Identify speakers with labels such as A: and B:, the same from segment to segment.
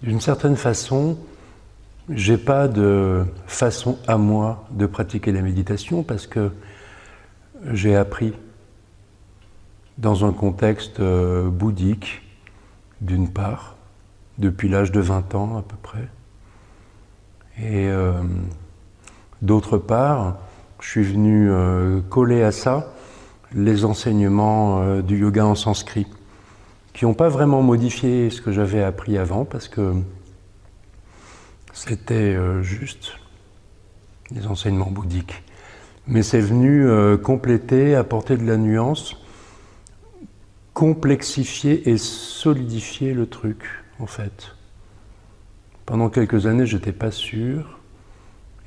A: D'une certaine façon, j'ai pas de façon à moi de pratiquer la méditation parce que j'ai appris dans un contexte bouddhique, d'une part, depuis l'âge de 20 ans à peu près. Et d'autre part, je suis venu coller à ça les enseignements du yoga en sanskrit, qui n'ont pas vraiment modifié ce que j'avais appris avant, parce que c'était juste les enseignements bouddhiques. Mais c'est venu compléter, apporter de la nuance, complexifier et solidifier le truc, en fait. Pendant quelques années, je n'étais pas sûr.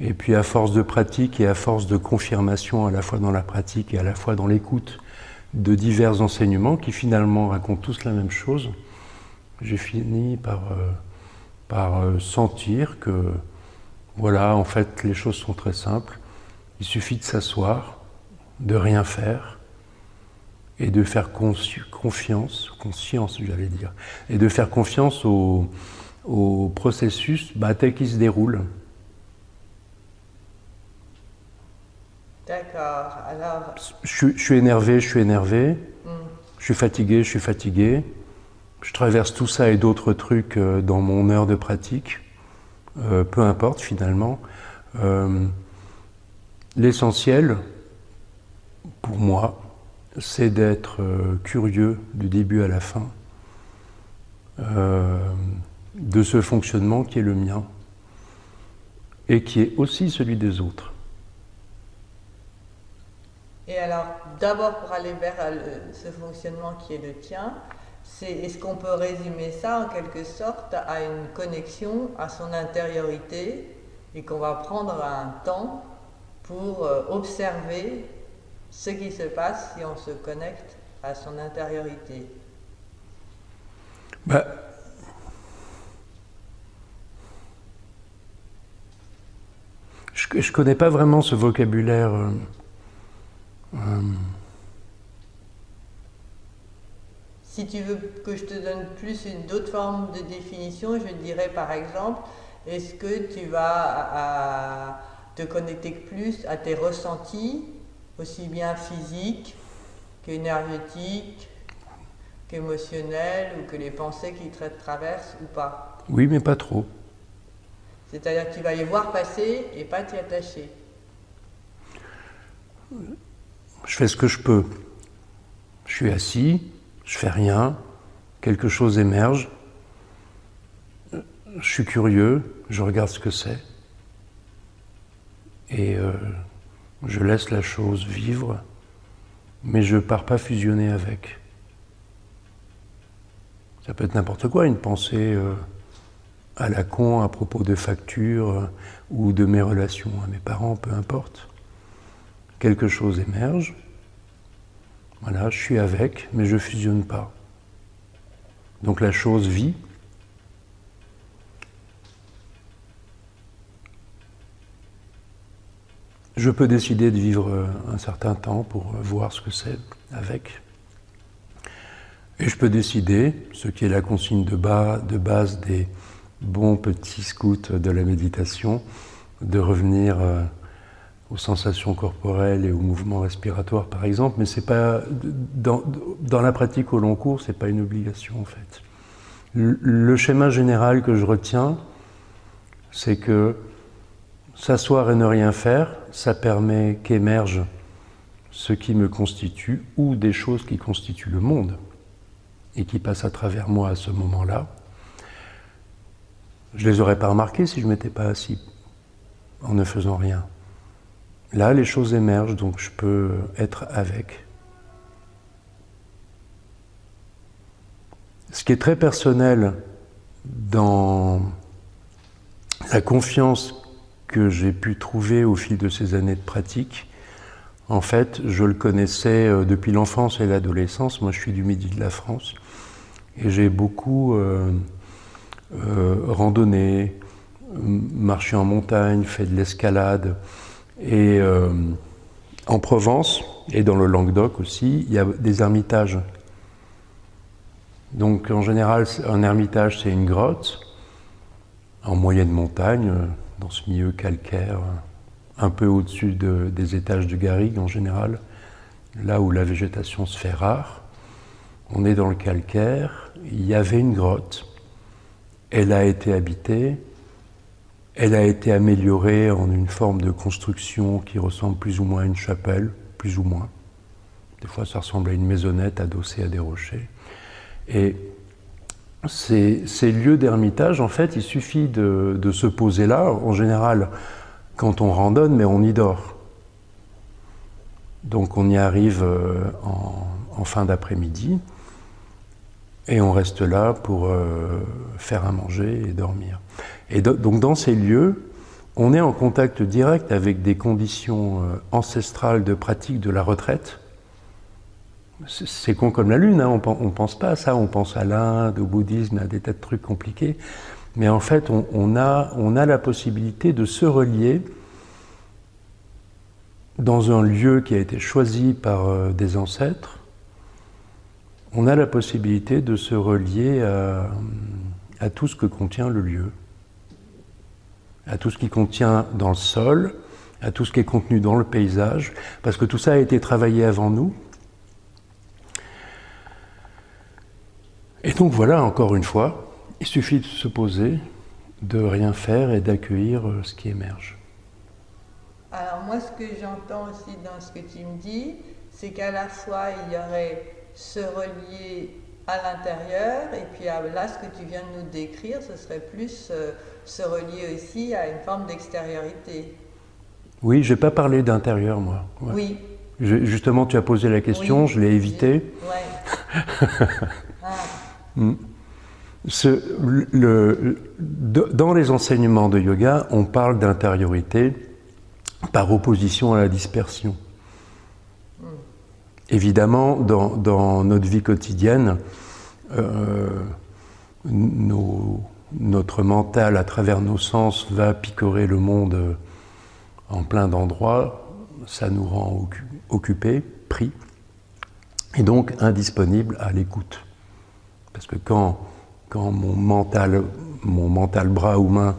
A: Et puis à force de pratique et à force de confirmation, à la fois dans la pratique et à la fois dans l'écoute de divers enseignements qui finalement racontent tous la même chose, j'ai fini par sentir que, voilà, en fait, les choses sont très simples. Il suffit de s'asseoir, de rien faire, et de faire conscience, j'allais dire, et de faire confiance au processus tel qu'il se déroule.
B: D'accord, alors...
A: Je suis énervé. Je suis fatigué. Je traverse tout ça et d'autres trucs dans mon heure de pratique. Peu importe finalement. L'essentiel, pour moi, c'est d'être curieux du début à la fin de ce fonctionnement qui est le mien et qui est aussi celui des autres.
B: Et alors, d'abord pour aller vers ce fonctionnement qui est le tien, est-ce qu'on peut résumer ça en quelque sorte à une connexion à son intériorité et qu'on va prendre un temps pour observer ce qui se passe si on se connecte à son intériorité?
A: Je ne connais pas vraiment ce vocabulaire.
B: Si tu veux que je te donne plus d'autres formes de définition, je dirais par exemple, est-ce que tu vas te connecter plus à tes ressentis, aussi bien physiques qu'énergétiques, qu'émotionnels, ou que les pensées qui te traversent ou pas?
A: Oui, mais pas trop.
B: C'est-à-dire que tu vas les voir passer et pas t'y attacher.
A: Je fais ce que je peux. Je suis assis, je fais rien, quelque chose émerge, je suis curieux, je regarde ce que c'est et je laisse la chose vivre, mais je ne pars pas fusionner avec. Ça peut être n'importe quoi, une pensée à la con à propos de factures ou de mes relations à mes parents, peu importe. Quelque chose émerge, voilà, je suis avec, mais je ne fusionne pas. Donc la chose vit. Je peux décider de vivre un certain temps pour voir ce que c'est avec. Et je peux décider, ce qui est la consigne de base des bons petits scouts de la méditation, de revenir aux sensations corporelles et aux mouvements respiratoires par exemple, mais c'est pas dans la pratique au long cours, c'est pas une obligation en fait. Le schéma général que je retiens, c'est que s'asseoir et ne rien faire, ça permet qu'émerge ce qui me constitue ou des choses qui constituent le monde et qui passent à travers moi à ce moment-là. Je les aurais pas remarqués si je m'étais pas assis en ne faisant rien. Là, les choses émergent, donc je peux être avec. Ce qui est très personnel dans la confiance que j'ai pu trouver au fil de ces années de pratique, en fait, je le connaissais depuis l'enfance et l'adolescence. Moi, je suis du Midi de la France et j'ai beaucoup randonné, marché en montagne, fait de l'escalade. Et en Provence, et dans le Languedoc aussi, il y a des ermitages. Donc en général, un ermitage, c'est une grotte, en moyenne montagne, dans ce milieu calcaire, un peu au-dessus des étages de garrigue en général, là où la végétation se fait rare. On est dans le calcaire, il y avait une grotte, elle a été habitée, elle a été améliorée en une forme de construction qui ressemble plus ou moins à une chapelle, plus ou moins. Des fois ça ressemble à une maisonnette adossée à des rochers. Et ces lieux d'ermitage, en fait, il suffit de se poser là, en général quand on randonne, mais on y dort. Donc on y arrive en fin d'après-midi, et on reste là pour faire à manger et dormir. Et donc dans ces lieux, on est en contact direct avec des conditions ancestrales de pratique de la retraite. C'est con comme la lune, hein, on ne pense pas à ça, on pense à l'Inde, au bouddhisme, à des tas de trucs compliqués. Mais en fait, on a la possibilité de se relier dans un lieu qui a été choisi par des ancêtres. On a la possibilité de se relier à tout ce que contient le lieu, à tout ce qui contient dans le sol, à tout ce qui est contenu dans le paysage, parce que tout ça a été travaillé avant nous. Et donc voilà, encore une fois, il suffit de se poser, de rien faire et d'accueillir ce qui émerge.
B: Alors moi, ce que j'entends aussi dans ce que tu me dis, c'est qu'à la fois, il y aurait se relier à l'intérieur, et puis là, ce que tu viens de nous décrire, ce serait plus se relier aussi à une forme d'extériorité.
A: Oui, je n'ai pas parlé d'intérieur, moi. Ouais.
B: Oui.
A: Justement, tu as posé la question, oui, je l'ai évité.
B: Ouais. Ah.
A: Dans les enseignements de yoga, on parle d'intériorité par opposition à la dispersion. Évidemment, dans notre vie quotidienne, notre mental, à travers nos sens, va picorer le monde en plein d'endroits. Ça nous rend occupés, pris, et donc indisponibles à l'écoute. Parce que quand mon mental bras ou main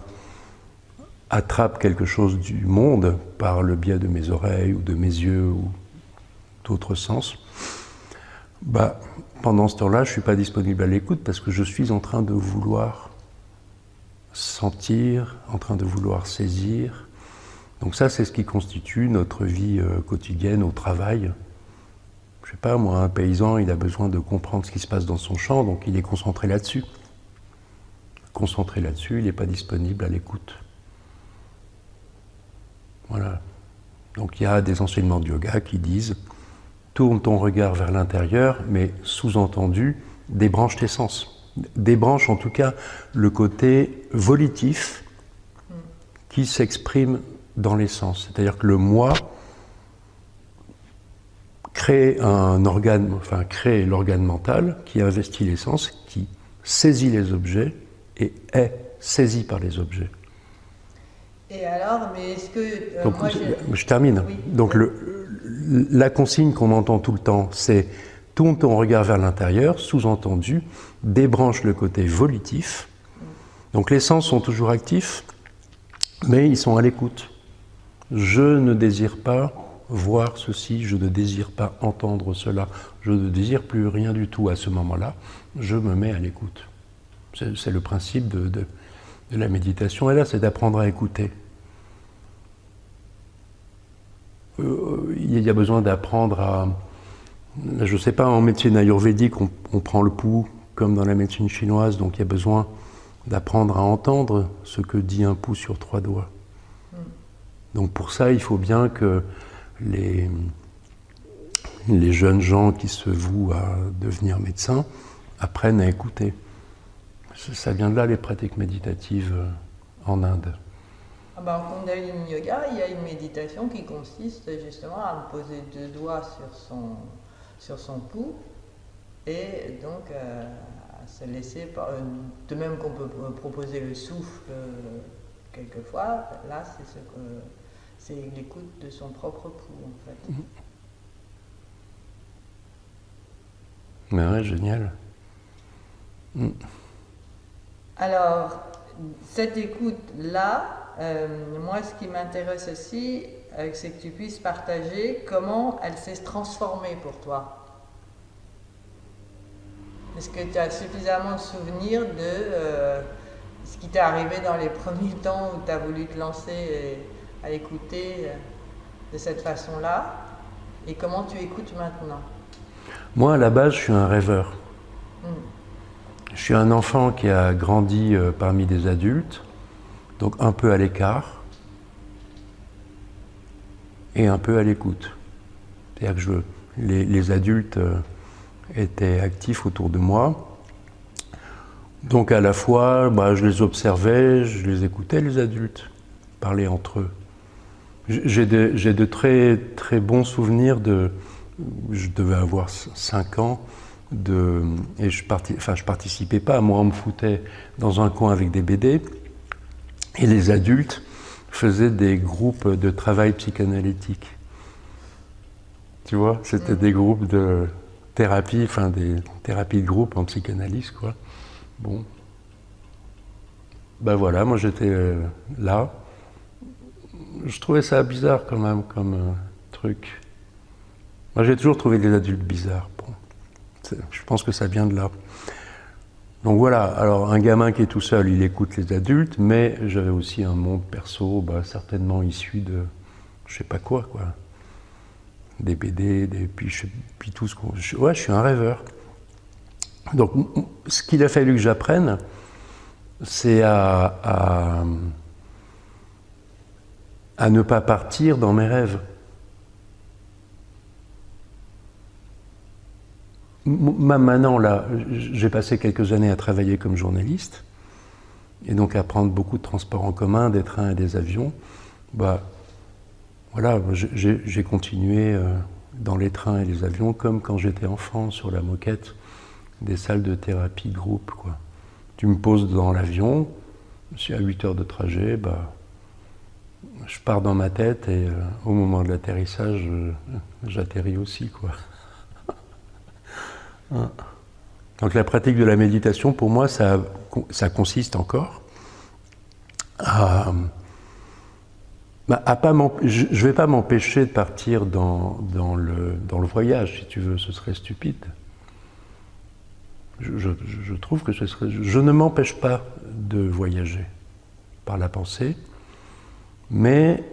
A: attrape quelque chose du monde par le biais de mes oreilles ou de mes yeux ou d'autres sens, pendant ce temps-là, je ne suis pas disponible à l'écoute parce que je suis en train de vouloir sentir, en train de vouloir saisir. Donc ça, c'est ce qui constitue notre vie quotidienne au travail. Je ne sais pas, moi, un paysan, il a besoin de comprendre ce qui se passe dans son champ, donc il est concentré là-dessus. Concentré là-dessus, il n'est pas disponible à l'écoute. Voilà. Donc il y a des enseignements de yoga qui disent « tourne ton regard vers l'intérieur », mais sous-entendu, débranche tes sens. Débranche en tout cas le côté volitif qui s'exprime dans les sens. C'est-à-dire que le moi crée l'organe mental qui investit les sens, qui saisit les objets et est saisi par les objets.
B: Et alors, mais est-ce que...
A: Donc, je termine. Oui. Donc la consigne qu'on entend tout le temps, c'est « tourne ton regard vers l'intérieur », sous-entendu, débranche le côté volitif. Donc les sens sont toujours actifs, mais ils sont à l'écoute. Je ne désire pas voir ceci, je ne désire pas entendre cela, je ne désire plus rien du tout à ce moment-là, je me mets à l'écoute. C'est le principe de la méditation, et là c'est d'apprendre à écouter. Il y a besoin d'apprendre à... Je ne sais pas, en médecine ayurvédique, on prend le pouls comme dans la médecine chinoise, donc il y a besoin d'apprendre à entendre ce que dit un pouls sur 3 doigts. Donc pour ça, il faut bien que les jeunes gens qui se vouent à devenir médecins apprennent à écouter. Ça vient de là, les pratiques méditatives en Inde.
B: En Kundalini Yoga, il y a une méditation qui consiste justement à poser 2 doigts sur son pouls et donc à se laisser, de même qu'on peut proposer le souffle quelquefois, là c'est l'écoute de son propre pouls en fait.
A: Mais ouais, génial.
B: Alors, cette écoute-là, moi, ce qui m'intéresse aussi, c'est que tu puisses partager comment elle s'est transformée pour toi. Est-ce que tu as suffisamment de souvenirs de ce qui t'est arrivé dans les premiers temps où tu as voulu te lancer à écouter de cette façon-là, et comment tu écoutes maintenant?
A: Moi, à la base, je suis un rêveur. Je suis un enfant qui a grandi parmi des adultes, donc un peu à l'écart et un peu à l'écoute. C'est-à-dire que les adultes étaient actifs autour de moi. Donc à la fois, je les observais, je les écoutais, les adultes, parler entre eux. J'ai de très, très bons souvenirs je devais avoir 5 ans, et je participais pas, moi on me foutait dans un coin avec des BD, et les adultes faisaient des groupes de travail psychanalytique. Tu vois, c'était des groupes de thérapie, des thérapies de groupe en psychanalyse, quoi. Bon. Voilà, moi j'étais là. Je trouvais ça bizarre quand même comme truc. Moi j'ai toujours trouvé les adultes bizarres. Bon. Je pense que ça vient de là. Donc voilà, alors un gamin qui est tout seul, il écoute les adultes, mais j'avais aussi un monde perso, certainement issu de je sais pas quoi. Des BD, puis tout ce qu'on... Ouais, je suis un rêveur. Donc ce qu'il a fallu que j'apprenne, c'est à ne pas partir dans mes rêves. Maintenant, là, j'ai passé quelques années à travailler comme journaliste, et donc à prendre beaucoup de transports en commun, des trains et des avions. Voilà, j'ai continué dans les trains et les avions comme quand j'étais enfant, sur la moquette des salles de thérapie de groupe, quoi. Tu me poses dans l'avion, je suis à 8 heures de trajet, je pars dans ma tête et au moment de l'atterrissage, j'atterris aussi, quoi. Donc la pratique de la méditation, pour moi, ça consiste encore à je ne vais pas m'empêcher de partir dans le voyage, si tu veux, ce serait stupide. Je trouve que ce serait... Je ne m'empêche pas de voyager par la pensée, mais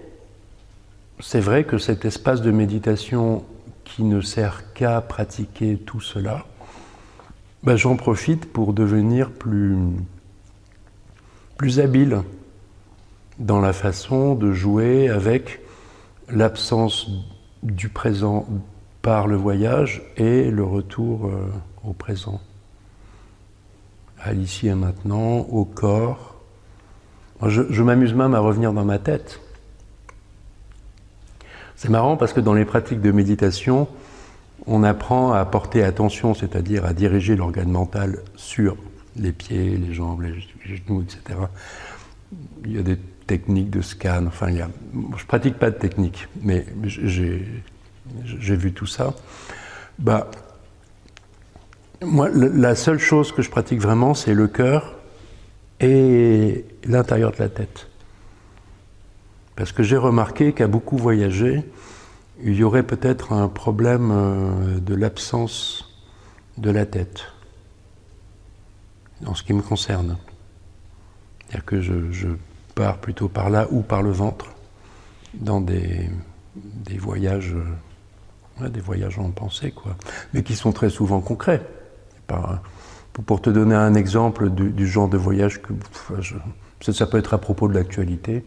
A: c'est vrai que cet espace de méditation qui ne sert qu'à pratiquer tout cela, j'en profite pour devenir plus habile dans la façon de jouer avec l'absence du présent par le voyage et le retour au présent, à l'ici et maintenant, au corps. Je m'amuse même à revenir dans ma tête. C'est marrant parce que dans les pratiques de méditation, on apprend à porter attention, c'est-à-dire à diriger l'organe mental sur les pieds, les jambes, les genoux, etc. Il y a des techniques de scan, je ne pratique pas de technique, mais j'ai vu tout ça. Moi, la seule chose que je pratique vraiment, c'est le cœur et l'intérieur de la tête. Parce que j'ai remarqué qu'à beaucoup voyager, il y aurait peut-être un problème de l'absence de la tête, en ce qui me concerne. C'est-à-dire que je pars plutôt par là ou par le ventre, dans des voyages, des voyages en pensée, quoi, mais qui sont très souvent concrets. Pour te donner un exemple du genre de voyage que ça peut être à propos de l'actualité,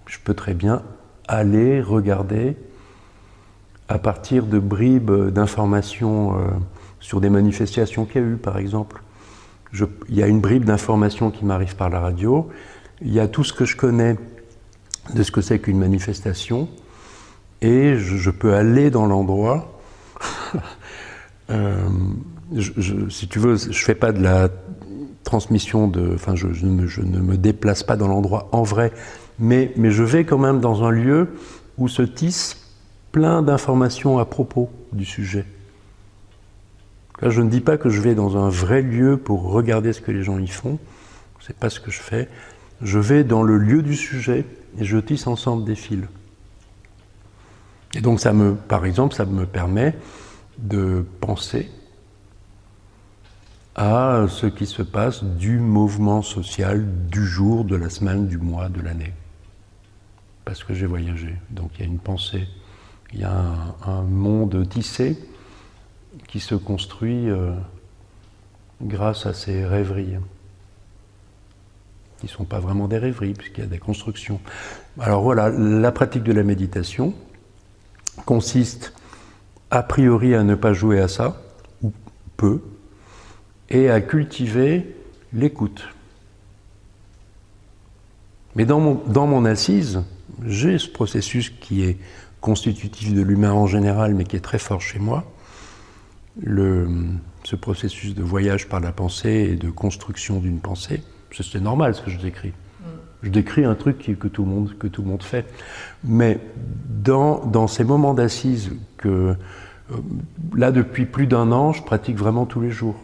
A: je peux très bien aller regarder à partir de bribes d'informations sur des manifestations qu'il y a eu, par exemple. Il y a une bribe d'informations qui m'arrive par la radio, il y a tout ce que je connais de ce que c'est qu'une manifestation, et je peux aller dans l'endroit. Si tu veux, je ne fais pas de la transmission je ne me déplace pas dans l'endroit en vrai, mais je vais quand même dans un lieu où se tissent plein d'informations à propos du sujet. Là, je ne dis pas que je vais dans un vrai lieu pour regarder ce que les gens y font, C'est pas ce que je fais. Je vais dans le lieu du sujet et je tisse ensemble des fils. Et donc, par exemple, ça me permet de penser à ce qui se passe du mouvement social du jour, de la semaine, du mois, de l'année. Parce que j'ai voyagé. Donc il y a une pensée, il y a un monde tissé qui se construit grâce à ces rêveries. Qui ne sont pas vraiment des rêveries, puisqu'il y a des constructions. Alors voilà, la pratique de la méditation consiste a priori à ne pas jouer à ça, ou peu, et à cultiver l'écoute. Mais dans mon assise, j'ai ce processus qui est constitutif de l'humain en général, mais qui est très fort chez moi, ce processus de voyage par la pensée et de construction d'une pensée. C'est normal ce que je décris. Je décris un truc que tout le monde fait. Mais dans ces moments d'assise que, là, depuis plus d'1 an, je pratique vraiment tous les jours.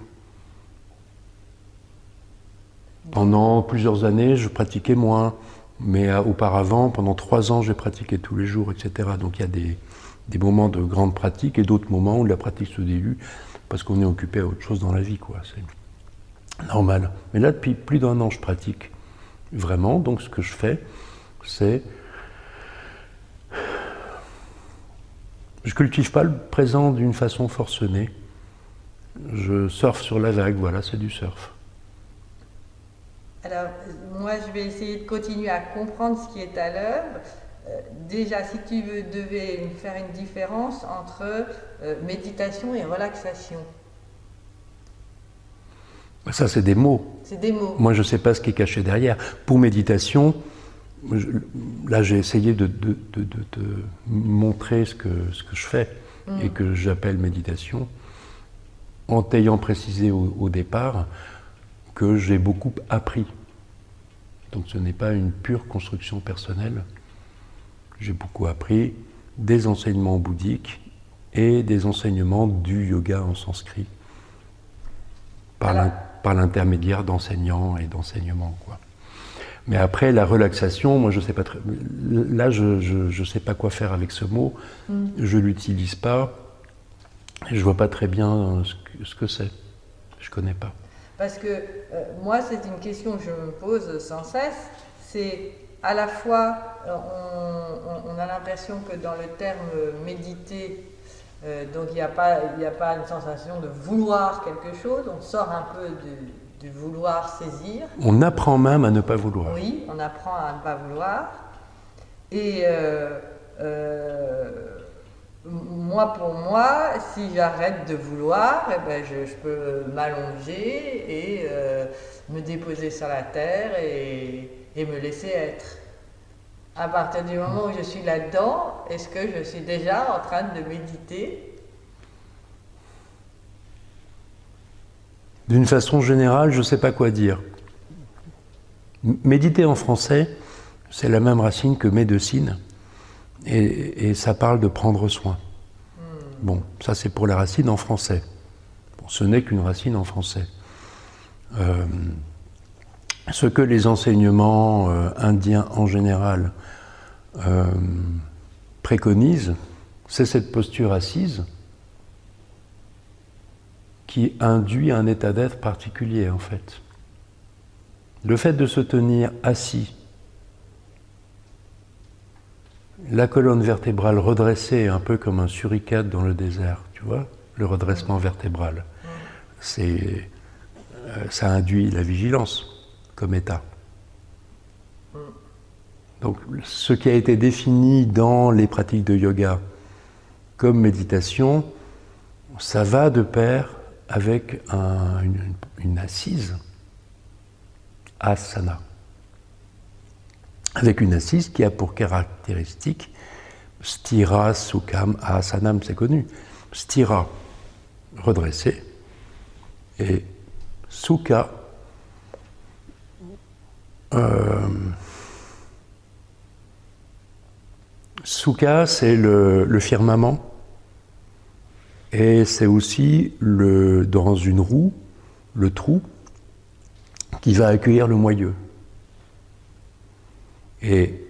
A: Pendant plusieurs années, je pratiquais moins. Mais auparavant, pendant 3 ans, j'ai pratiqué tous les jours, etc. Donc il y a des moments de grande pratique et d'autres moments où la pratique se dilue parce qu'on est occupé à autre chose dans la vie, quoi. C'est normal. Mais là, depuis plus d'1 an, je pratique vraiment. Donc ce que je fais, c'est... Je cultive pas le présent d'une façon forcenée. Je surfe sur la vague, voilà, c'est du surf.
B: Alors, moi, je vais essayer de continuer à comprendre ce qui est à l'œuvre. Déjà, si tu devais faire une différence entre méditation et relaxation.
A: Ça, c'est des mots.
B: C'est des mots.
A: Moi, je ne sais pas ce qui est caché derrière. Pour méditation, là, j'ai essayé de te montrer ce que je fais et que j'appelle méditation, en t'ayant précisé au départ que j'ai beaucoup appris. Donc ce n'est pas une pure construction personnelle. J'ai beaucoup appris des enseignements bouddhiques et des enseignements du yoga en sanskrit par l'intermédiaire d'enseignants et d'enseignements, quoi. Mais après, la relaxation, moi je sais pas très... Là, je sais pas quoi faire avec ce mot. Je l'utilise pas. Et je vois pas très bien ce que c'est. Je connais pas.
B: Parce que moi, c'est une question que je me pose sans cesse. C'est à la fois, on a l'impression que dans le terme méditer, donc il n'y a pas une sensation de vouloir quelque chose, on sort un peu du vouloir saisir.
A: On apprend même à ne pas vouloir.
B: Oui, on apprend à ne pas vouloir. Et moi, pour moi, si j'arrête de vouloir, eh ben je peux m'allonger et me déposer sur la terre et me laisser être. À partir du moment où je suis là-dedans, est-ce que je suis déjà en train de méditer?
A: D'une façon générale, je ne sais pas quoi dire. Méditer en français, c'est la même racine que médecine. Et ça parle de prendre soin. Bon, ça c'est pour la racine en français. Bon, ce n'est qu'une racine en français. Ce que les enseignements indiens en général préconisent, c'est cette posture assise qui induit un état d'être particulier, en fait. Le fait de se tenir assis, la colonne vertébrale redressée, un peu comme un suricate dans le désert, tu vois, le redressement vertébral, ça induit la vigilance comme état. Donc, ce qui a été défini dans les pratiques de yoga comme méditation, ça va de pair avec une assise, asana. Avec une assise qui a pour caractéristique stira, sukham, asanam, c'est connu. Stira, redressé, et sukha, sukha, c'est le firmament, et c'est aussi dans une roue, le trou, qui va accueillir le moyeu. Et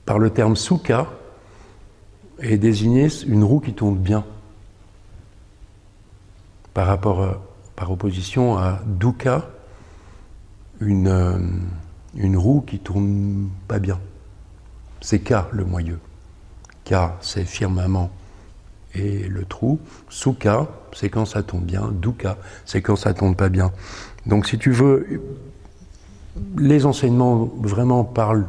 A: par le terme sukha est désignée une roue qui tourne bien, par opposition à dukkha, une roue qui tourne pas bien. C'est ka le moyeu. Ka, c'est firmament et le trou. Sukha, c'est quand ça tourne bien. Dukkha, c'est quand ça tourne pas bien. Donc si tu veux, les enseignements vraiment parlent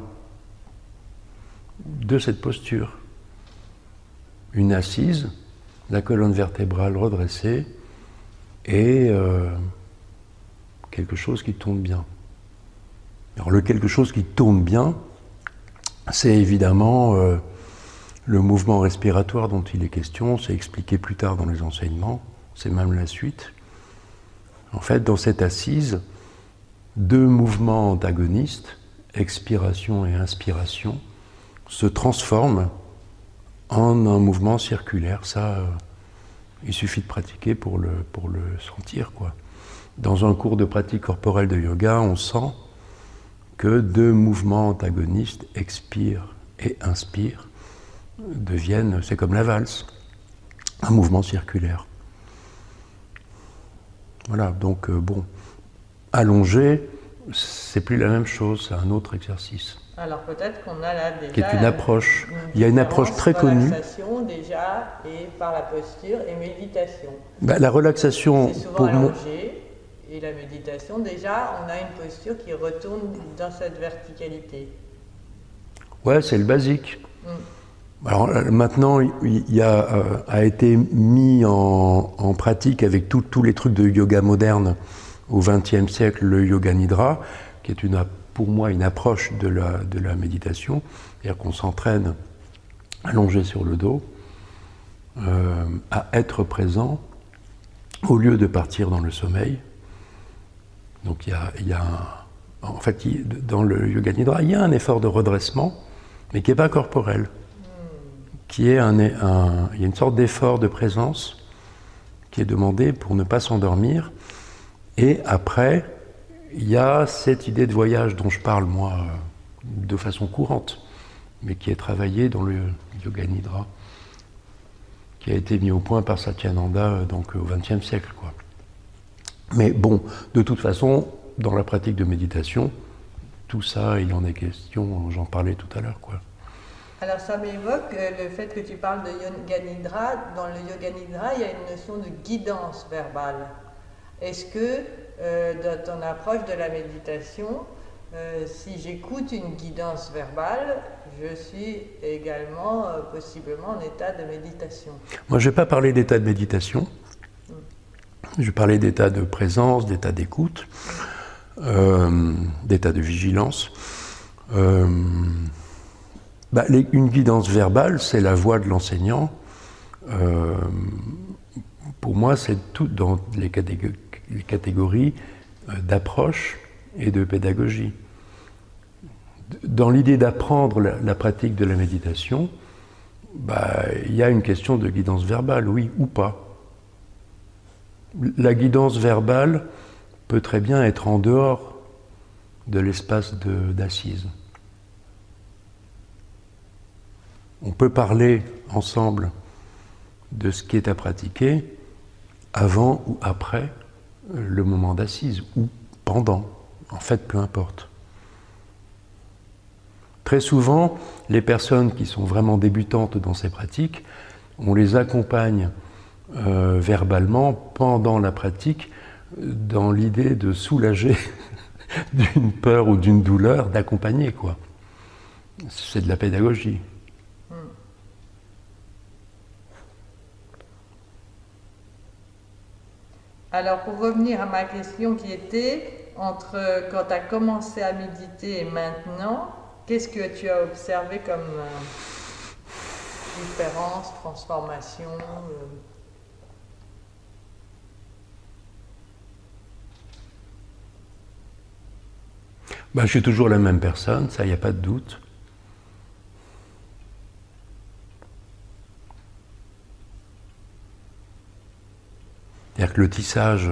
A: de cette posture. Une assise, la colonne vertébrale redressée et quelque chose qui tourne bien. Alors le quelque chose qui tourne bien, c'est évidemment le mouvement respiratoire dont il est question, c'est expliqué plus tard dans les enseignements, c'est même la suite. En fait, dans cette assise, deux mouvements antagonistes, expiration et inspiration, se transforment en un mouvement circulaire. Ça, il suffit de pratiquer pour le sentir, quoi. Dans un cours de pratique corporelle de yoga, on sent que deux mouvements antagonistes, expire et inspire, deviennent, c'est comme la valse, un mouvement circulaire. Voilà, donc bon, allongé, c'est plus la même chose, c'est un autre exercice.
B: Alors peut-être qu'on a là déjà
A: qui est une approche. Il y a une approche très connue.
B: Relaxation déjà, et par la posture, et méditation.
A: La relaxation,
B: c'est souvent allongé, et la méditation, déjà, on a une posture qui retourne dans cette verticalité.
A: Ouais, c'est le basique. Alors maintenant, il a été mis en pratique avec tous les trucs de yoga moderne au XXe siècle, le yoga nidra, qui est pour moi une approche de la méditation, c'est-à-dire qu'on s'entraîne allongé sur le dos, à être présent au lieu de partir dans le sommeil. Donc en fait, dans le yoga nidra, il y a un effort de redressement, mais qui n'est pas corporel, il y a une sorte d'effort de présence qui est demandé pour ne pas s'endormir. Et après, il y a cette idée de voyage dont je parle, moi, de façon courante, mais qui est travaillée dans le yoga nidra, qui a été mis au point par Satyananda donc, au XXe siècle, quoi. Mais bon, de toute façon, dans la pratique de méditation, tout ça, il en est question, j'en parlais tout à l'heure, quoi.
B: Alors ça m'évoque le fait que tu parles de yoga nidra. Dans le yoga nidra, il y a une notion de guidance verbale. Est-ce que dans ton approche de la méditation, si j'écoute une guidance verbale, je suis également possiblement en état de méditation?
A: Moi, je ne vais pas parler d'état de méditation. Je vais parler d'état de présence, d'état d'écoute, d'état de vigilance. Une guidance verbale, c'est la voix de l'enseignant. Pour moi, c'est tout dans les catégories d'approche et de pédagogie. Dans l'idée d'apprendre la pratique de la méditation, il y a une question de guidance verbale, oui ou pas. La guidance verbale peut très bien être en dehors de l'espace d'assise. On peut parler ensemble de ce qui est à pratiquer avant ou après le moment d'assise, ou pendant, en fait, peu importe. Très souvent, les personnes qui sont vraiment débutantes dans ces pratiques, on les accompagne verbalement pendant la pratique dans l'idée de soulager d'une peur ou d'une douleur, d'accompagner, quoi. C'est de la pédagogie.
B: Alors, pour revenir à ma question qui était, entre quand tu as commencé à méditer et maintenant, qu'est-ce que tu as observé comme différence, transformation
A: Je suis toujours la même personne, ça, il n'y a pas de doute. C'est-à-dire que le tissage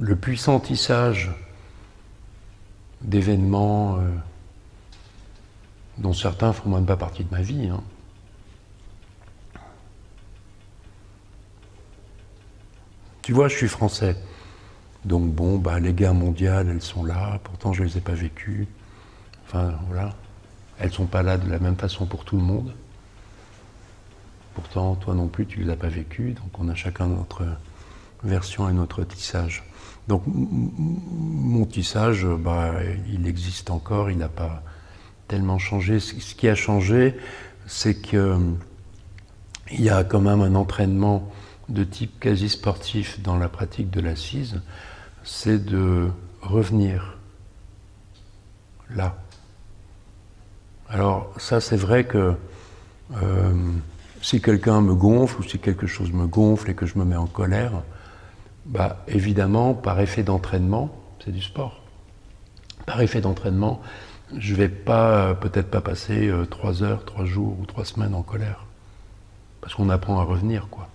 A: le puissant tissage d'événements dont certains font même pas partie de ma vie. Hein. Tu vois, je suis français. Donc bon, bah, les guerres mondiales, elles sont là, pourtant je ne les ai pas vécues. Enfin, voilà. Elles ne sont pas là de la même façon pour tout le monde. Pourtant, toi non plus, tu ne les as pas vécues, donc on a chacun notre version et notre tissage. Donc mon tissage, bah, il existe encore, il n'a pas tellement changé. Ce qui a changé, c'est qu'il y a quand même un entraînement de type quasi sportif dans la pratique de l'assise, c'est de revenir là. Alors ça, c'est vrai que si quelqu'un me gonfle ou si quelque chose me gonfle et que je me mets en colère, bah, évidemment, par effet d'entraînement, c'est du sport. Par effet d'entraînement, je ne vais peut-être pas passer 3 heures, 3 jours ou 3 semaines en colère. Parce qu'on apprend à revenir, quoi.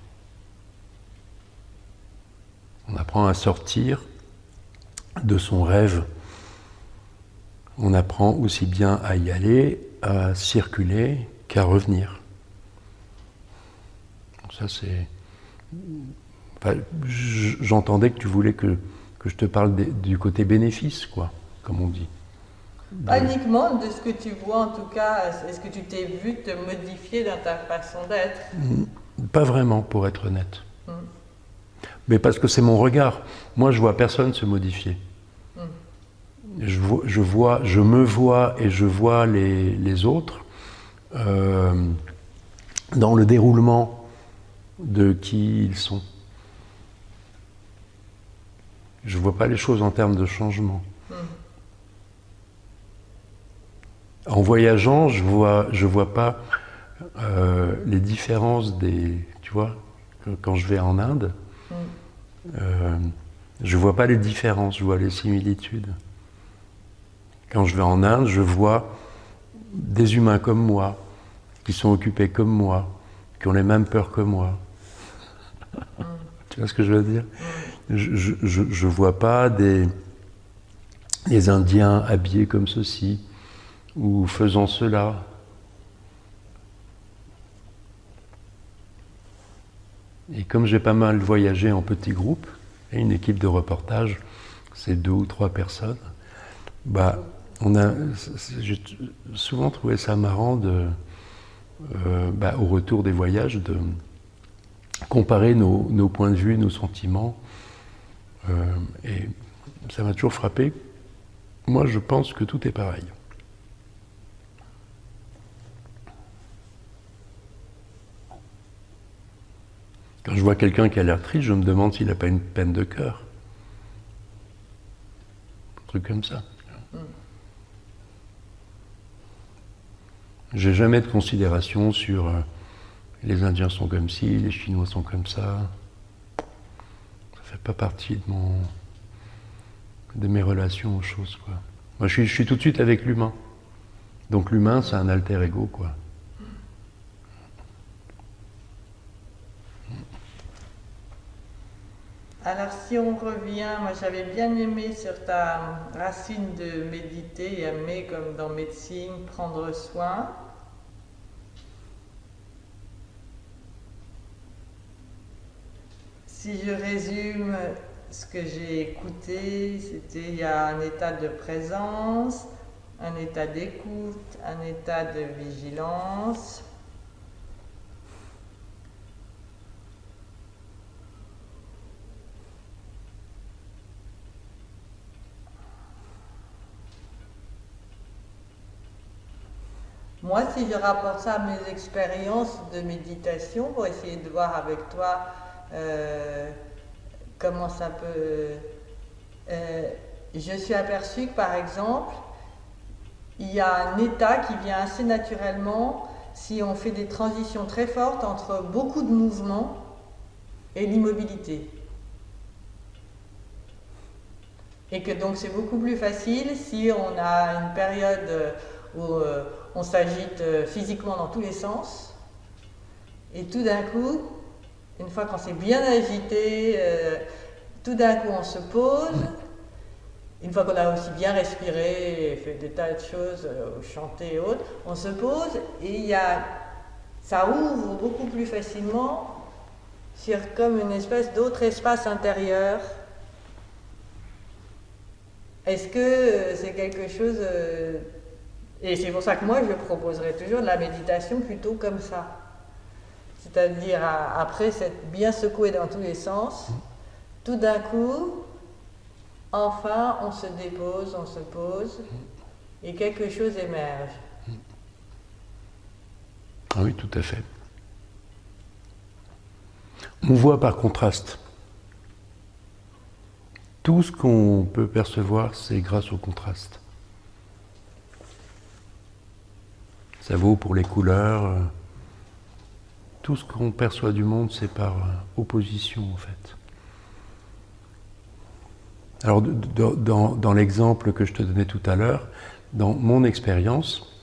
A: On apprend à sortir de son rêve. On apprend aussi bien à y aller, à circuler, qu'à revenir. Donc ça, c'est... Enfin, j'entendais que tu voulais que je te parle du côté bénéfice, quoi, comme on dit.
B: Pas uniquement de ce que tu vois, en tout cas, est-ce que tu t'es vu te modifier dans ta façon d'être?
A: Pas vraiment, pour être honnête. Mais parce que c'est mon regard. Moi, je vois personne se modifier. Je me vois et je vois les autres dans le déroulement de qui ils sont. Je ne vois pas les choses en termes de changement. En voyageant, je vois pas les différences des... Tu vois, quand je vais en Inde, je vois pas les différences, je vois les similitudes. Quand je vais en Inde, je vois des humains comme moi, qui sont occupés comme moi, qui ont les mêmes peurs que moi. Tu vois ce que je veux dire? Je vois pas des Indiens habillés comme ceci, ou faisant cela. Et comme j'ai pas mal voyagé en petits groupes, et une équipe de reportage, c'est 2 ou 3 personnes, bah, j'ai souvent trouvé ça marrant au retour des voyages, de comparer nos points de vue, nos sentiments. Et ça m'a toujours frappé. Moi, je pense que tout est pareil. Quand je vois quelqu'un qui a l'air triste, je me demande s'il n'a pas une peine de cœur. Un truc comme ça. J'ai jamais de considération sur les Indiens sont comme ci, les Chinois sont comme ça. Ça fait pas partie de mes relations aux choses, quoi. Moi, je suis tout de suite avec l'humain. Donc l'humain, c'est un alter ego, quoi.
B: Alors si on revient, moi j'avais bien aimé sur ta racine de méditer, aimer comme dans médecine, prendre soin. Si je résume ce que j'ai écouté, c'était il y a un état de présence, un état d'écoute, un état de vigilance. Moi, si je rapporte ça à mes expériences de méditation, pour essayer de voir avec toi comment ça peut... je suis aperçue que, par exemple, il y a un état qui vient assez naturellement si on fait des transitions très fortes entre beaucoup de mouvements et l'immobilité. Et que donc c'est beaucoup plus facile si on a une période où on s'agite physiquement dans tous les sens, et tout d'un coup, une fois qu'on s'est bien agité, tout d'un coup on se pose, une fois qu'on a aussi bien respiré, fait des tas de choses, chanté et autres, on se pose et ça ouvre beaucoup plus facilement sur comme une espèce d'autre espace intérieur. Est-ce que c'est quelque chose... et c'est pour ça que moi je proposerais toujours de la méditation plutôt comme ça. C'est-à-dire après s'être bien secoué dans tous les sens, tout d'un coup, enfin on se dépose, on se pose et quelque chose émerge.
A: Ah oui, tout à fait. On voit par contraste. Tout ce qu'on peut percevoir, c'est grâce au contraste. Ça vaut pour les couleurs. Tout ce qu'on perçoit du monde, c'est par opposition, en fait. Alors, dans l'exemple que je te donnais tout à l'heure, dans mon expérience,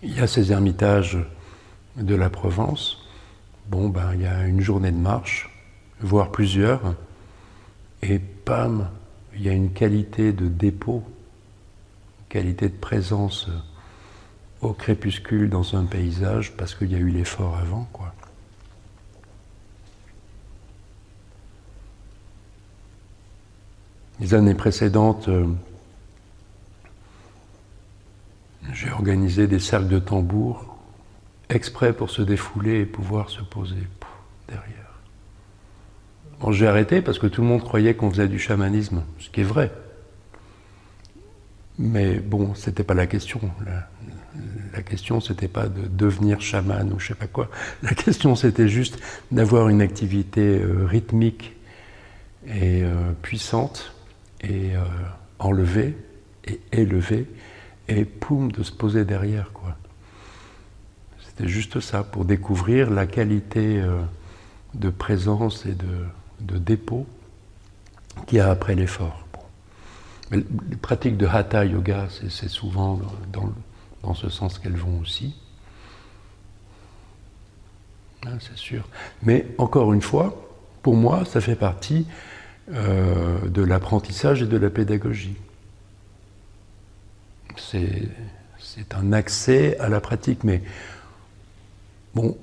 A: il y a ces ermitages de la Provence. Bon, ben, il y a une journée de marche, voire plusieurs, et pam, il y a une qualité de dépôt, une qualité de présence au crépuscule dans un paysage, parce qu'il y a eu l'effort avant, quoi. Les années précédentes, j'ai organisé des cercles de tambour exprès pour se défouler et pouvoir se poser derrière. Bon, j'ai arrêté parce que tout le monde croyait qu'on faisait du chamanisme, ce qui est vrai. Mais bon, c'était pas la question. La question, c'était pas de devenir chaman ou je sais pas quoi. La question, c'était juste d'avoir une activité rythmique et puissante et enlevée et élevée et poum, de se poser derrière, quoi. C'était juste ça, pour découvrir la qualité de présence et de dépôt qu'il y a après l'effort. Bon. Mais les pratiques de Hatha Yoga, c'est souvent dans ce sens qu'elles vont aussi. Hein, c'est sûr. Mais encore une fois, pour moi, ça fait partie de l'apprentissage et de la pédagogie. C'est un accès à la pratique, mais bon,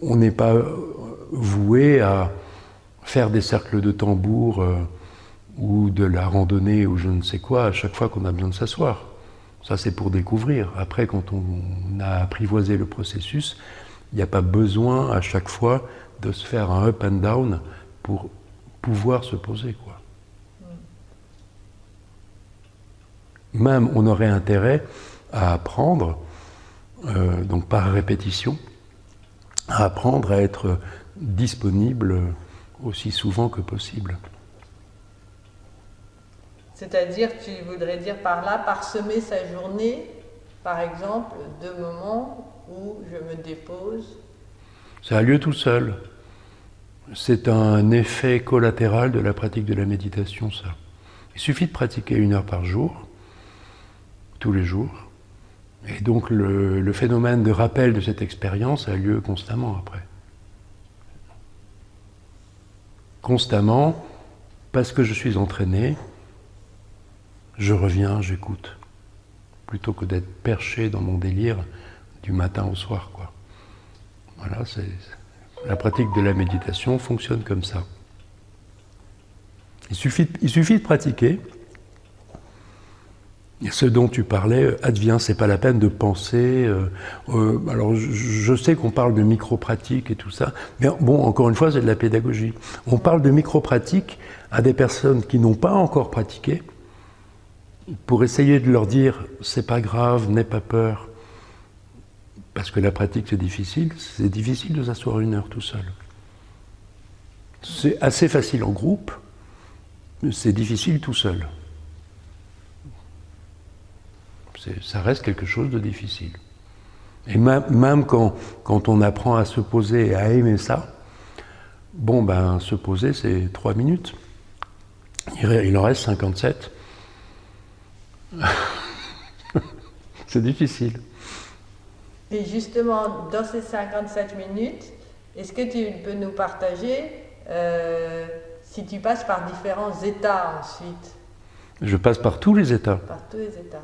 A: on n'est pas voué à faire des cercles de tambour ou de la randonnée ou je ne sais quoi à chaque fois qu'on a besoin de s'asseoir. Ça, c'est pour découvrir. Après, quand on a apprivoisé le processus, il n'y a pas besoin à chaque fois de se faire un up and down pour pouvoir se poser, quoi. Même, on aurait intérêt à apprendre, donc par répétition, à apprendre à être disponible aussi souvent que possible.
B: C'est-à-dire, tu voudrais dire par là, parsemer sa journée, par exemple, de moments où je me dépose.
A: Ça a lieu tout seul. C'est un effet collatéral de la pratique de la méditation, ça. Il suffit de pratiquer 1 heure par jour, tous les jours, et donc le phénomène de rappel de cette expérience a lieu constamment après. Constamment, parce que je suis entraîné, je reviens, j'écoute, plutôt que d'être perché dans mon délire du matin au soir, quoi. Voilà, la pratique de la méditation fonctionne comme ça. Il suffit de pratiquer. Et ce dont tu parlais advient, c'est pas la peine de penser. Alors, je sais qu'on parle de micro-pratique et tout ça, mais bon, encore une fois, c'est de la pédagogie. On parle de micro-pratique à des personnes qui n'ont pas encore pratiqué, pour essayer de leur dire c'est pas grave, n'aie pas peur, parce que la pratique c'est difficile de s'asseoir 1 heure tout seul. C'est assez facile en groupe, mais c'est difficile tout seul. Ça reste quelque chose de difficile. Et même quand on apprend à se poser et à aimer ça, bon ben se poser c'est 3 minutes. Il en reste 57. C'est difficile.
B: Et justement, dans ces 57 minutes, est-ce que tu peux nous partager si tu passes par différents états ensuite.
A: Je passe par tous les états.
B: Par tous les états.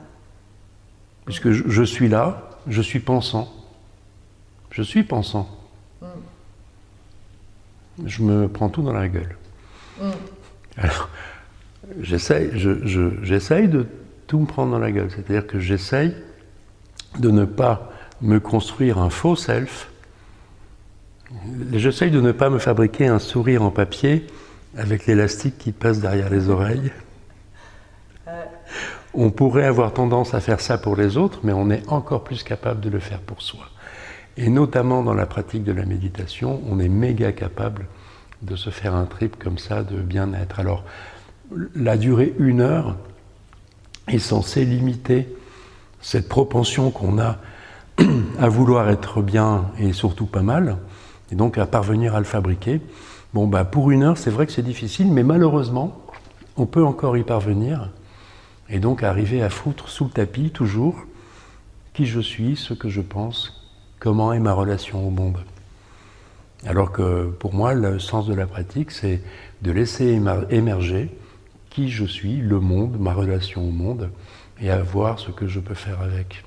A: Puisque je suis là, je suis pensant. Je suis pensant. Je me prends tout dans la gueule. Alors, j'essaye de tout me prendre dans la gueule. C'est-à-dire que j'essaye de ne pas me construire un faux self. J'essaye de ne pas me fabriquer un sourire en papier avec l'élastique qui passe derrière les oreilles. On pourrait avoir tendance à faire ça pour les autres, mais on est encore plus capable de le faire pour soi. Et notamment dans la pratique de la méditation, on est méga capable de se faire un trip comme ça de bien-être. Alors, la durée 1 heure est censée limiter cette propension qu'on a à vouloir être bien et surtout pas mal, et donc à parvenir à le fabriquer. Bon, bah pour 1 heure, c'est vrai que c'est difficile, mais malheureusement, on peut encore y parvenir, et donc arriver à foutre sous le tapis, toujours, qui je suis, ce que je pense, comment est ma relation au monde. Alors que pour moi, le sens de la pratique, c'est de laisser émerger qui je suis, le monde, ma relation au monde, et à voir ce que je peux faire avec,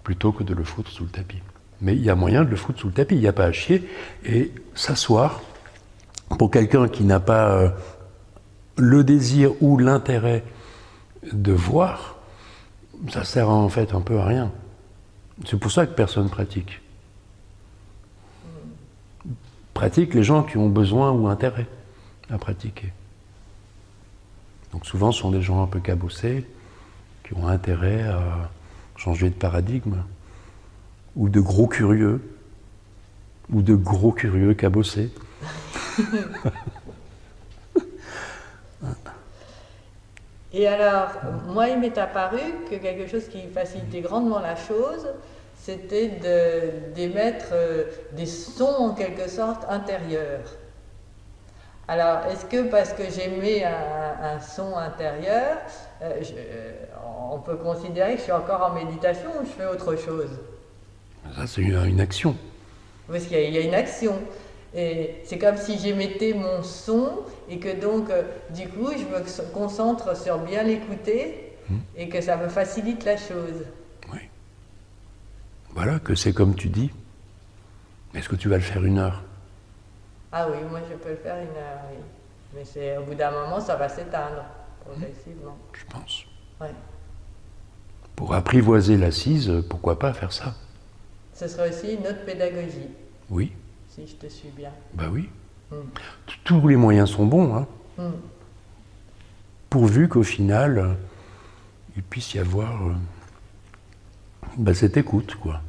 A: plutôt que de le foutre sous le tapis. Mais il y a moyen de le foutre sous le tapis, il n'y a pas à chier, et s'asseoir, pour quelqu'un qui n'a pas le désir ou l'intérêt de voir, ça sert en fait un peu à rien. C'est pour ça que personne pratique. Pratique les gens qui ont besoin ou intérêt à pratiquer. Donc souvent ce sont des gens un peu cabossés, qui ont intérêt à changer de paradigme, ou de gros curieux cabossés.
B: Et alors, moi, il m'est apparu que quelque chose qui facilitait grandement la chose, c'était d'émettre des sons en quelque sorte intérieurs. Alors, est-ce que parce que j'émets un son intérieur, on peut considérer que je suis encore en méditation ou je fais autre chose?
A: Ça, c'est une action.
B: Parce qu'il y a une action. Et c'est comme si j'émettais mon son et que donc, du coup, je me concentre sur bien l'écouter et que ça me facilite la chose.
A: Oui. Voilà, que c'est comme tu dis. Est-ce que tu vas le faire 1 heure?
B: Ah oui, moi je peux le faire 1 heure, oui. Mais c'est, au bout d'un moment, ça va s'éteindre, progressivement.
A: Je pense.
B: Ouais.
A: Pour apprivoiser l'assise, pourquoi pas faire ça?
B: Ce serait aussi une autre pédagogie.
A: Oui.
B: Si je te suis bien.
A: Bah oui. Tous les moyens sont bons, hein. Pourvu qu'au final, il puisse y avoir cette écoute, quoi.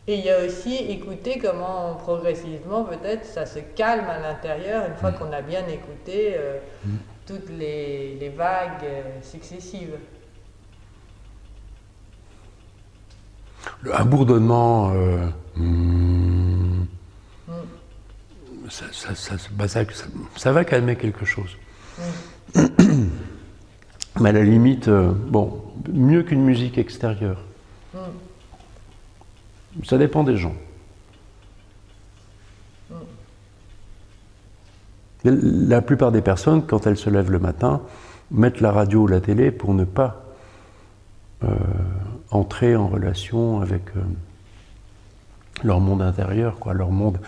B: Et il y a aussi écouter comment progressivement, peut-être, ça se calme à l'intérieur, une fois qu'on a bien écouté toutes les vagues successives.
A: Un bourdonnement, ça va calmer quelque chose. Mais à la limite, mieux qu'une musique extérieure. Ça dépend des gens. La plupart des personnes, quand elles se lèvent le matin, mettent la radio ou la télé pour ne pas entrer en relation avec leur monde intérieur, quoi, leur monde,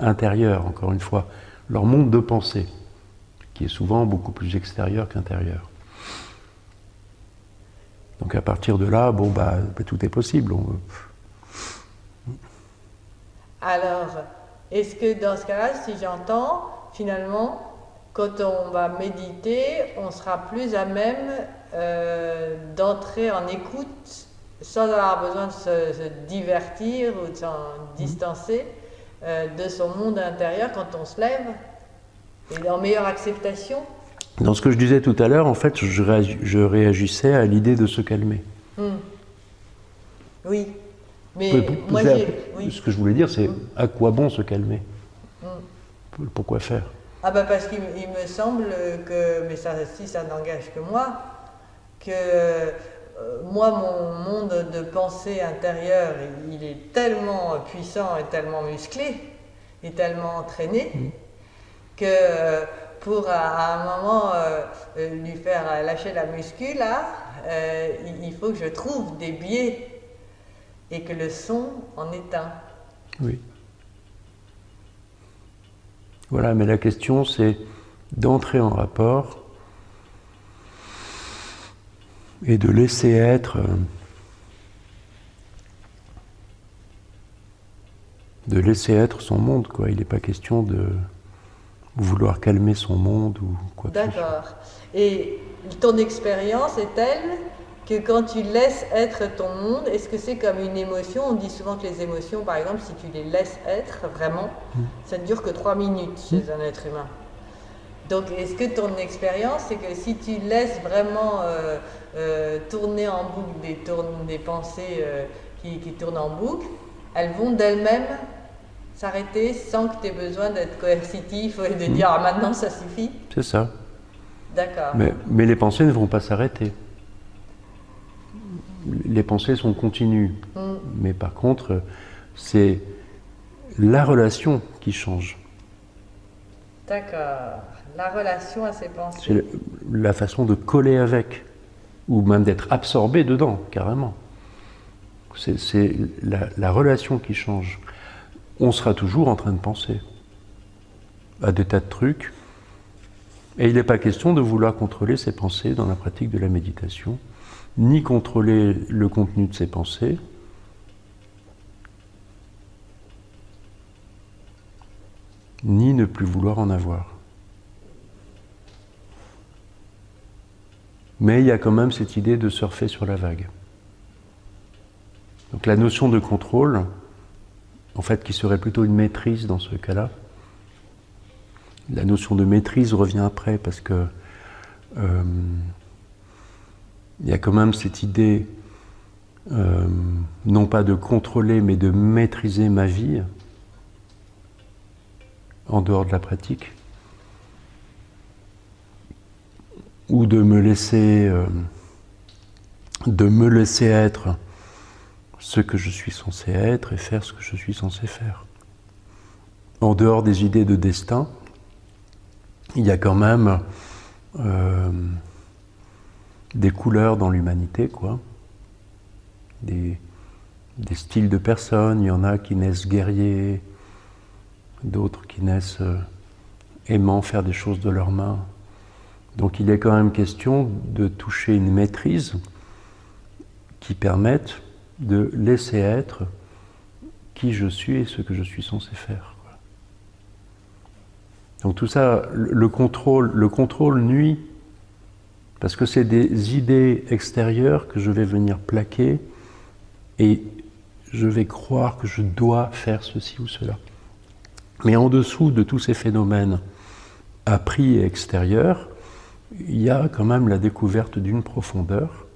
A: intérieur, encore une fois, leur monde de pensée, qui est souvent beaucoup plus extérieur qu'intérieur. Donc à partir de là, tout est possible.
B: Alors, est-ce que dans ce cas-là, si j'entends, finalement, quand on va méditer, on sera plus à même d'entrer en écoute sans avoir besoin de se divertir ou de s'en distancer de son monde intérieur quand on se lève, et en meilleure acceptation?
A: Dans ce que je disais tout à l'heure, en fait, je réagissais à l'idée de se calmer.
B: Oui, mais moi
A: ce que je voulais dire, c'est à quoi bon se calmer? Pourquoi faire?
B: Ah parce qu'il me semble que, mais ça, si ça n'engage que moi, que moi, mon monde de pensée intérieure, il est tellement puissant et tellement musclé est tellement entraîné que pour à un moment lui faire lâcher la muscu, là, il faut que je trouve des biais et que le son en est un.
A: Oui. Voilà, mais la question c'est d'entrer en rapport et de laisser être son monde, quoi. Il n'est pas question de vouloir calmer son monde ou quoi que ce soit.
B: D'accord. Et ton expérience est telle que quand tu laisses être ton monde, est-ce que c'est comme une émotion? On dit souvent que les émotions, par exemple, si tu les laisses être vraiment, ça ne dure que 3 minutes chez un être humain. Donc, est-ce que ton expérience, c'est que si tu laisses vraiment tourner en boucle des pensées qui tournent en boucle, elles vont d'elles-mêmes s'arrêter sans que tu aies besoin d'être coercitif et de dire « Ah, maintenant, ça suffit ».
A: C'est ça.
B: D'accord.
A: Mais les pensées ne vont pas s'arrêter. Les pensées sont continues. Mais par contre, c'est la relation qui change.
B: D'accord. La relation à ces pensées.
A: C'est la façon de coller avec, ou même d'être absorbé dedans, carrément. C'est la relation qui change. On sera toujours en train de penser à des tas de trucs. Et il n'est pas question de vouloir contrôler ses pensées dans la pratique de la méditation, ni contrôler le contenu de ses pensées, ni ne plus vouloir en avoir. Mais il y a quand même cette idée de surfer sur la vague. Donc la notion de contrôle, en fait, qui serait plutôt une maîtrise dans ce cas-là, la notion de maîtrise revient après parce que il y a quand même cette idée, non pas de contrôler, mais de maîtriser ma vie en dehors de la pratique, ou de me laisser être ce que je suis censé être et faire ce que je suis censé faire. En dehors des idées de destin, il y a quand même des couleurs dans l'humanité, quoi. Des styles de personnes. Il y en a qui naissent guerriers, d'autres qui naissent aimant faire des choses de leurs mains. Donc il est quand même question de toucher une maîtrise qui permette de laisser être qui je suis et ce que je suis censé faire. Donc tout ça, le contrôle nuit, parce que c'est des idées extérieures que je vais venir plaquer et je vais croire que je dois faire ceci ou cela. Mais en dessous de tous ces phénomènes appris et extérieurs, il y a quand même la découverte d'une profondeur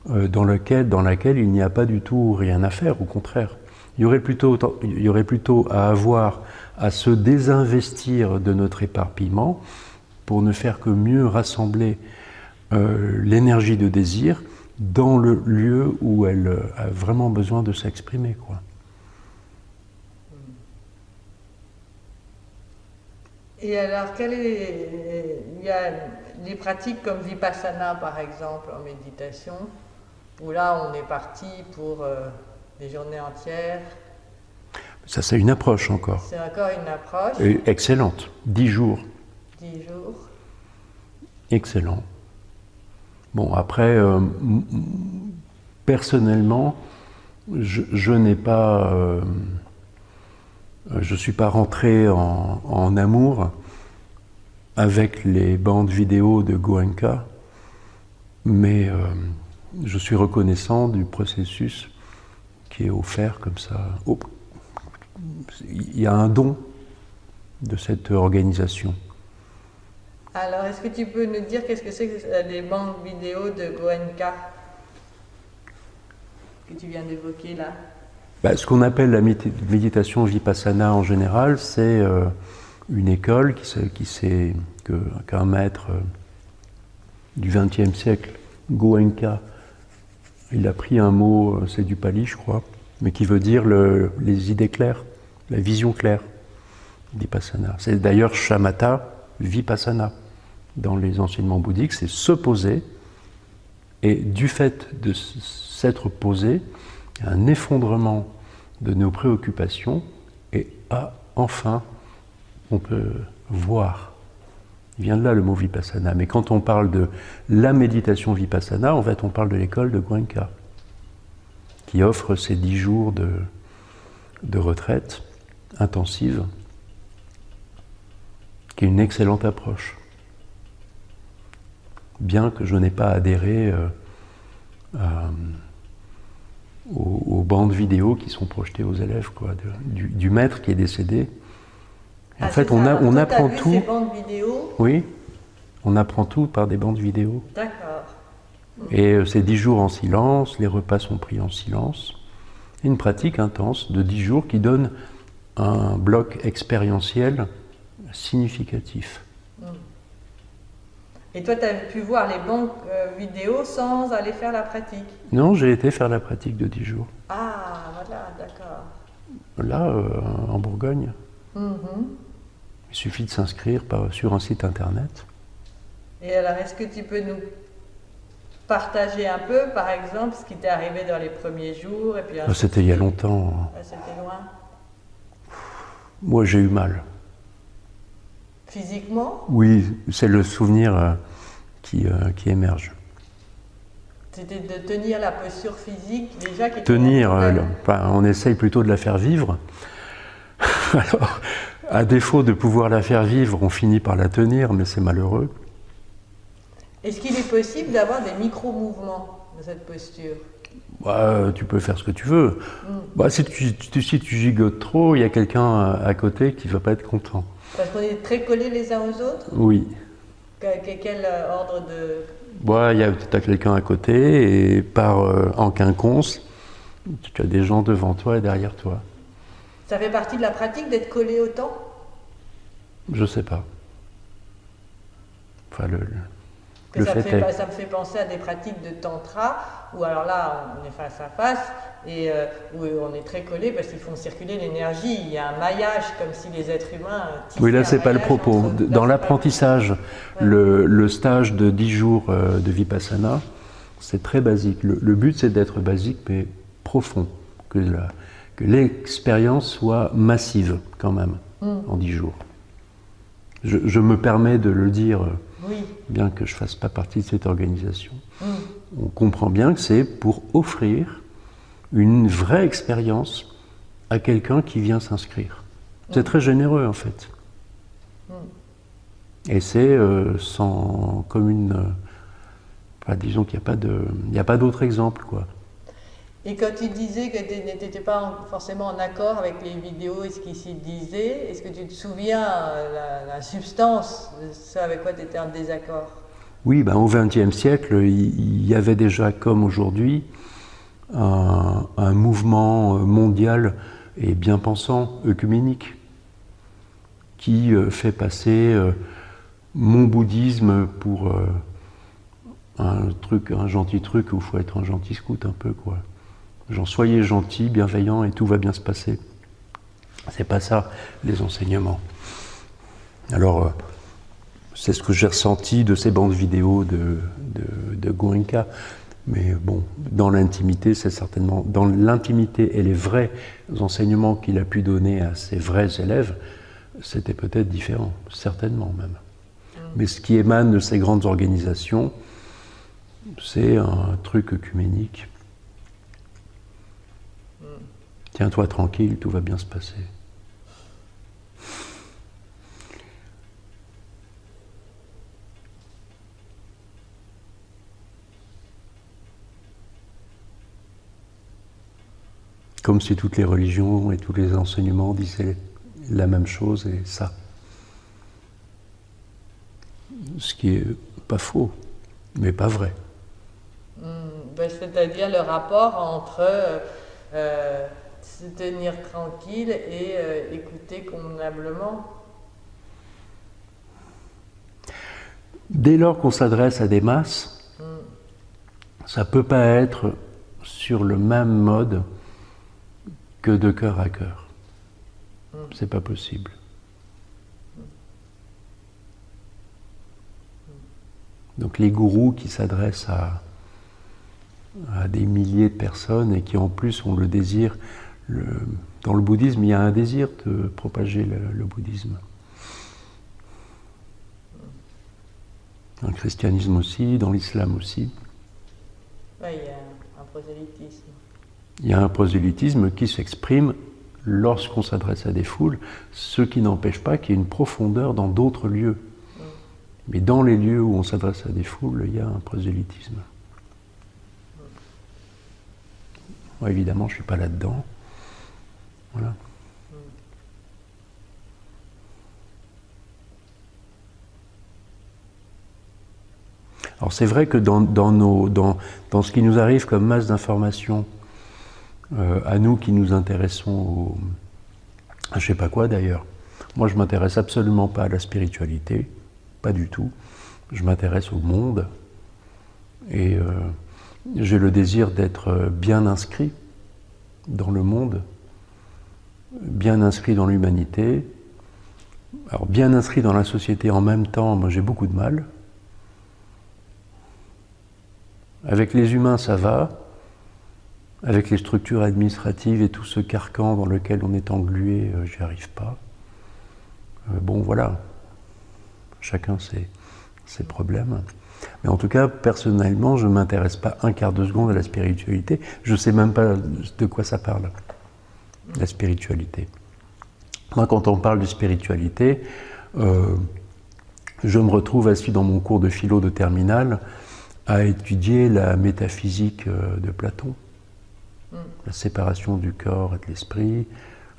A: dans laquelle il n'y a pas du tout rien à faire, au contraire. Il y aurait plutôt à avoir à se désinvestir de notre éparpillement pour ne faire que mieux rassembler l'énergie de désir dans le lieu où elle a vraiment besoin de s'exprimer, quoi.
B: Et alors, il y a des pratiques comme Vipassana, par exemple, en méditation, où là, on est parti pour des journées entières.
A: Ça, c'est une approche encore.
B: C'est encore une approche.
A: Et excellente. 10 jours.
B: 10 jours.
A: Excellent. Bon, après, personnellement, je n'ai pas... je ne suis pas rentré en amour avec les bandes vidéo de Goenka, mais je suis reconnaissant du processus qui est offert comme ça. Oh, il y a un don de cette organisation.
B: Alors, est-ce que tu peux nous dire qu'est-ce que c'est que les bandes vidéo de Goenka que tu viens d'évoquer là?
A: Ce qu'on appelle la méditation vipassana en général, c'est une école qu'un maître du XXe siècle, Goenka, il a pris un mot, c'est du pali je crois, mais qui veut dire les idées claires, la vision claire. Vipassana. C'est d'ailleurs shamatha vipassana. Dans les enseignements bouddhiques, c'est se poser, et du fait de s'être posé, un effondrement de nos préoccupations, et enfin, on peut voir. Il vient de là le mot vipassana. Mais quand on parle de la méditation vipassana, en fait, on parle de l'école de Goenka, qui offre ces 10 jours de retraite intensive, qui est une excellente approche. Bien que je n'ai pas adhéré aux bandes vidéo qui sont projetées aux élèves, quoi, du maître qui est décédé. En fait, on apprend tout.
B: Ces bandes vidéo.
A: Oui, on apprend tout par des bandes vidéo.
B: D'accord.
A: Et c'est 10 jours en silence, les repas sont pris en silence. Une pratique intense de 10 jours qui donne un bloc expérientiel significatif.
B: Et toi, tu as pu voir les banques vidéo sans aller faire la pratique?
A: Non, j'ai été faire la pratique de 10 jours.
B: Ah, voilà, d'accord.
A: Là, en Bourgogne.
B: Mm-hmm.
A: Il suffit de s'inscrire sur un site internet.
B: Et alors, est-ce que tu peux nous partager un peu, par exemple, ce qui t'est arrivé dans les premiers jours et puis
A: C'était il y a longtemps.
B: C'était loin.
A: Moi, j'ai eu mal.
B: Physiquement?
A: Oui, c'est le souvenir qui émerge.
B: C'était de tenir la posture physique déjà qui
A: Tenir, on essaye plutôt de la faire vivre. Alors, à défaut de pouvoir la faire vivre, on finit par la tenir, mais c'est malheureux.
B: Est-ce qu'il est possible d'avoir des micro-mouvements de cette posture?
A: Tu peux faire ce que tu veux. Si tu gigotes trop, il y a quelqu'un à côté qui ne va pas être content.
B: Parce qu'on est très collés les uns aux autres?
A: Oui.
B: Quel ordre de...
A: Tu as quelqu'un à côté et en quinconce, tu as des gens devant toi et derrière toi.
B: Ça fait partie de la pratique d'être collé autant?
A: Je sais pas. Enfin,
B: ça me fait penser à des pratiques de tantra, où alors là, on est face à face, et où on est très collés parce qu'ils font circuler l'énergie. Il y a un maillage, comme si les êtres humains...
A: Oui, là, c'est pas le propos. Dans l'apprentissage, le stage de 10 jours de Vipassana, c'est très basique. Le but, c'est d'être basique, mais profond. Que l'expérience soit massive, quand même, en 10 jours. Je me permets de le dire...
B: Oui.
A: Bien que je ne fasse pas partie de cette organisation. On comprend bien que c'est pour offrir une vraie expérience à quelqu'un qui vient s'inscrire. C'est très généreux en fait. Et c'est sans commune... disons qu'il n'y a pas d'autre exemple, quoi.
B: Et quand tu disais que tu n'étais pas forcément en accord avec les vidéos et ce qui s'y disait, est-ce que tu te souviens la substance de ce avec quoi tu étais en désaccord?
A: Oui, au XXe siècle, il y avait déjà, comme aujourd'hui, un mouvement mondial et bien pensant, œcuménique, qui fait passer mon bouddhisme pour un gentil truc où il faut être un gentil scout un peu, quoi. Genre, soyez gentils, bienveillants et tout va bien se passer. C'est pas ça, les enseignements. Alors, c'est ce que j'ai ressenti de ces bandes vidéo de Goenka. Mais bon, dans l'intimité, c'est certainement... Dans l'intimité et les vrais enseignements qu'il a pu donner à ses vrais élèves, c'était peut-être différent, certainement même. Mais ce qui émane de ces grandes organisations, c'est un truc œcuménique. Tiens-toi tranquille, tout va bien se passer. Comme si toutes les religions et tous les enseignements disaient la même chose et ça. Ce qui est pas faux, mais pas vrai.
B: C'est-à-dire le rapport entre se tenir tranquille et écouter convenablement.
A: Dès lors qu'on s'adresse à des masses, ça peut pas être sur le même mode que de cœur à cœur. C'est pas possible. Donc les gourous qui s'adressent à des milliers de personnes et qui en plus ont le désir, dans le bouddhisme il y a un désir de propager le bouddhisme. Dans le christianisme aussi, dans l'islam aussi.
B: Oui, il y a un prosélytisme.
A: Il y a un prosélytisme qui s'exprime lorsqu'on s'adresse à des foules, ce qui n'empêche pas qu'il y ait une profondeur dans d'autres lieux. Mais dans les lieux où on s'adresse à des foules, il y a un prosélytisme. Moi, évidemment, je ne suis pas là-dedans. Voilà. Alors c'est vrai que dans ce qui nous arrive comme masse d'informations, à nous qui nous intéressons à je ne sais pas quoi d'ailleurs, moi je ne m'intéresse absolument pas à la spiritualité, pas du tout. Je m'intéresse au monde et j'ai le désir d'être bien inscrit dans le monde, bien inscrit dans l'humanité. Alors bien inscrit dans la société en même temps, moi j'ai beaucoup de mal. Avec les humains ça va, avec les structures administratives et tout ce carcan dans lequel on est englué, j'y arrive pas. Bon voilà, chacun ses problèmes. Mais en tout cas, personnellement, je ne m'intéresse pas un quart de seconde à la spiritualité. Je ne sais même pas de quoi ça parle, la spiritualité. Moi, quand on parle de spiritualité, je me retrouve assis dans mon cours de philo de terminale à étudier la métaphysique de Platon, la séparation du corps et de l'esprit,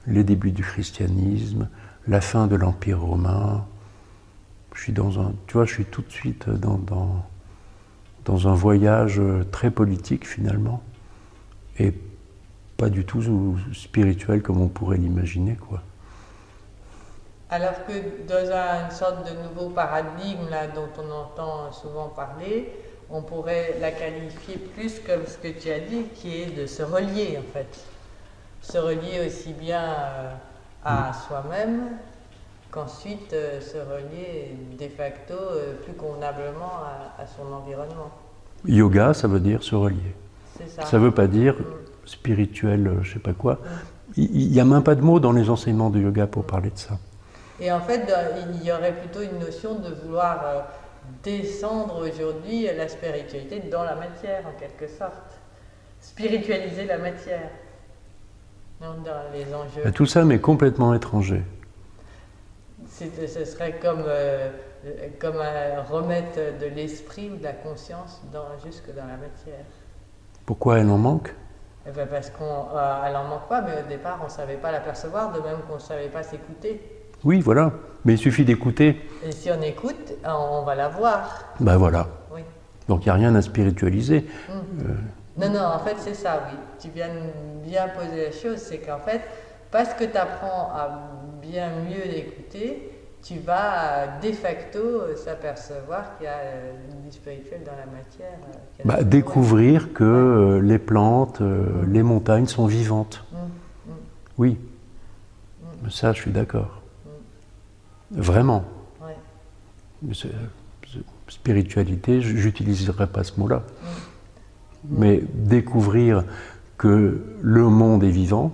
A: les débuts du christianisme, la fin de l'Empire romain. Je suis je suis tout de suite dans un voyage très politique finalement, et pas du tout spirituel comme on pourrait l'imaginer, quoi.
B: Alors que dans une sorte de nouveau paradigme là, dont on entend souvent parler, on pourrait la qualifier plus comme ce que tu as dit, qui est de se relier en fait. Se relier aussi bien à soi-même, qu'ensuite se relier de facto plus convenablement à son environnement.
A: Yoga, ça veut dire se relier.
B: C'est ça.
A: Ça ne veut pas dire spirituel, je ne sais pas quoi. Il n'y a même pas de mots dans les enseignements de yoga pour parler de ça.
B: Et en fait, il y aurait plutôt une notion de vouloir descendre aujourd'hui la spiritualité dans la matière, en quelque sorte. Spiritualiser la matière. Non, dans les enjeux.
A: Tout ça m'est complètement étranger.
B: Ce serait comme remettre de l'esprit ou de la conscience jusque dans la matière.
A: Pourquoi elle en manque ?
B: Eh bien parce qu'elle n'en manque pas, mais au départ on ne savait pas l'apercevoir, de même qu'on ne savait pas s'écouter.
A: Oui, voilà. Mais il suffit d'écouter.
B: Et si on écoute, on va la voir.
A: Ben voilà.
B: Oui.
A: Donc il n'y a rien à spiritualiser.
B: Non, en fait c'est ça, oui. Tu viens de bien poser la chose, c'est qu'en fait, parce que tu apprends à bien mieux l'écouter, tu vas de facto s'apercevoir qu'il y a du spirituel dans la matière.
A: Découvrir que les plantes, les montagnes sont vivantes. Oui. Ça, je suis d'accord. Vraiment.
B: Ouais.
A: Spiritualité, j'utiliserai pas ce mot-là. Mais découvrir que le monde est vivant,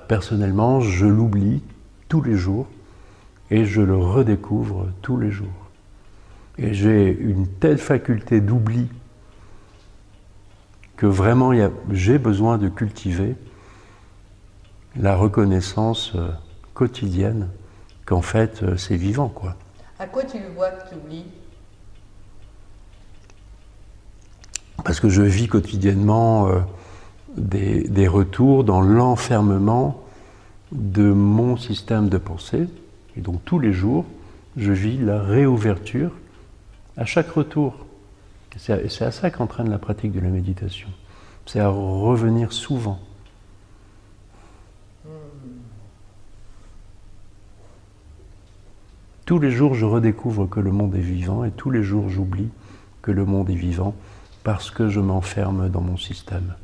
A: personnellement, je l'oublie tous les jours et je le redécouvre tous les jours. Et j'ai une telle faculté d'oubli que vraiment j'ai besoin de cultiver la reconnaissance quotidienne qu'en fait c'est vivant, quoi.
B: À quoi tu le vois que tu oublies ?
A: Parce que je vis quotidiennement des retours dans l'enfermement de mon système de pensée. Et donc tous les jours, je vis la réouverture à chaque retour. C'est à ça qu'entraîne la pratique de la méditation. C'est à revenir souvent. Tous les jours, je redécouvre que le monde est vivant et tous les jours, j'oublie que le monde est vivant parce que je m'enferme dans mon système.